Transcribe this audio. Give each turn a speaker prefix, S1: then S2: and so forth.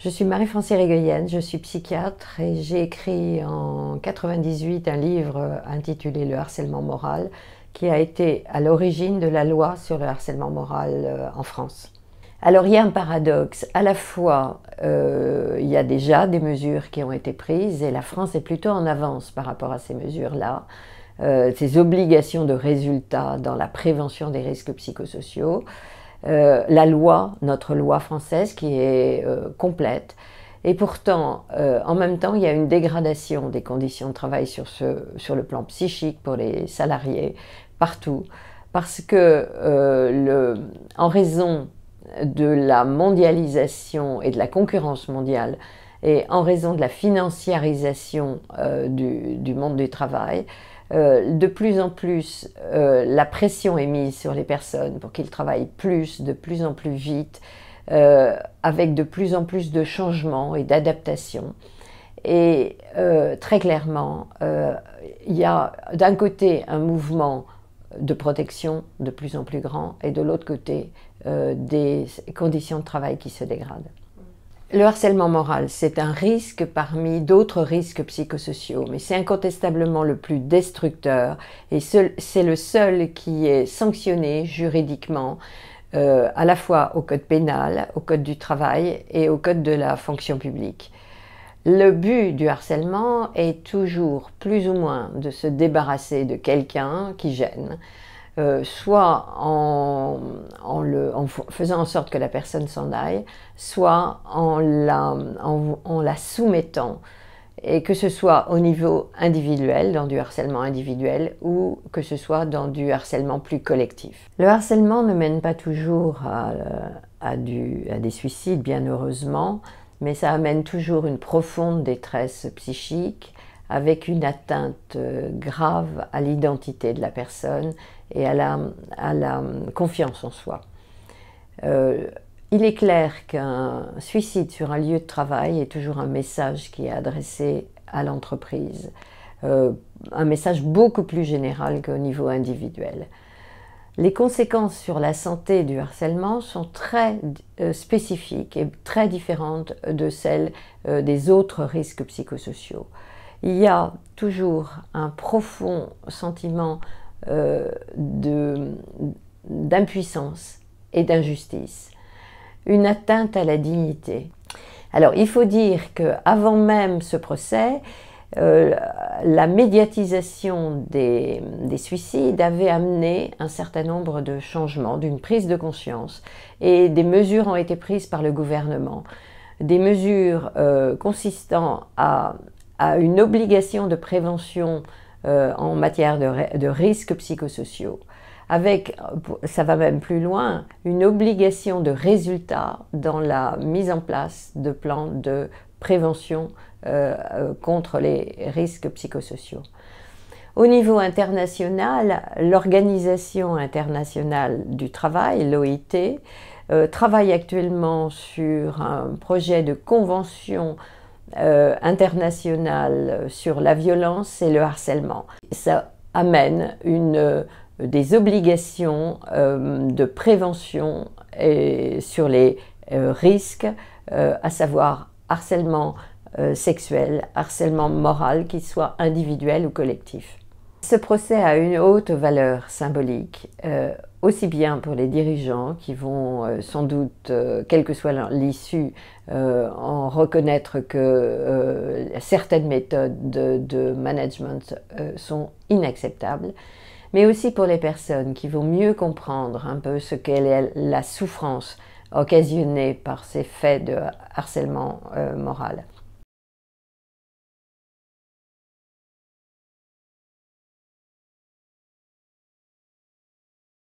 S1: Je suis Marie-Francine Régueyen, je suis psychiatre et j'ai écrit en 98 un livre intitulé Le harcèlement moral qui a été à l'origine de la loi sur le harcèlement moral en France. Alors il y a un paradoxe, à la fois il y a déjà des mesures qui ont été prises et la France est plutôt en avance par rapport à ces mesures-là, ces obligations de résultats dans la prévention des risques psychosociaux. La loi, notre loi française qui est complète, et pourtant en même temps il y a une dégradation des conditions de travail sur le plan psychique pour les salariés partout, parce que en raison de la mondialisation et de la concurrence mondiale et en raison de la financiarisation du monde du travail, de plus en plus la pression est mise sur les personnes pour qu'ils travaillent plus, de plus en plus vite, avec de plus en plus de changements et d'adaptations. Et très clairement, il y a d'un côté un mouvement de protection de plus en plus grand et de l'autre côté des conditions de travail qui se dégradent. Le harcèlement moral, c'est un risque parmi d'autres risques psychosociaux, mais c'est incontestablement le plus destructeur et c'est le seul qui est sanctionné juridiquement à la fois au code pénal, au code du travail et au code de la fonction publique. Le but du harcèlement est toujours plus ou moins de se débarrasser de quelqu'un qui gêne, soit en faisant en sorte que la personne s'en aille, soit en la soumettant, et que ce soit au niveau individuel, dans du harcèlement individuel, ou que ce soit dans du harcèlement plus collectif. Le harcèlement ne mène pas toujours à des suicides, bien heureusement, mais ça amène toujours une profonde détresse psychique, avec une atteinte grave à l'identité de la personne et à la confiance en soi. Il est clair qu'un suicide sur un lieu de travail est toujours un message qui est adressé à l'entreprise, un message beaucoup plus général qu'au niveau individuel. Les conséquences sur la santé du harcèlement sont très spécifiques et très différentes de celles des autres risques psychosociaux. Il y a toujours un profond sentiment d'impuissance et d'injustice, une atteinte à la dignité. Alors il faut dire qu'avant même ce procès, la médiatisation des suicides avait amené un certain nombre de changements, d'une prise de conscience, et des mesures ont été prises par le gouvernement. Des mesures consistant à une obligation de prévention en matière de risques psychosociaux, avec, ça va même plus loin, une obligation de résultat dans la mise en place de plans de prévention contre les risques psychosociaux. Au niveau international, l'Organisation internationale du travail, l'OIT, travaille actuellement sur un projet de convention internationale sur la violence et le harcèlement. Ça amène des obligations de prévention sur les risques, à savoir harcèlement sexuel, harcèlement moral, qu'il soit individuel ou collectif. Ce procès a une haute valeur symbolique, aussi bien pour les dirigeants qui vont sans doute, quelle que soit l'issue, en reconnaître que certaines méthodes de management sont inacceptables, mais aussi pour les personnes qui vont mieux comprendre un peu ce qu'est la souffrance occasionnée par ces faits de harcèlement moral.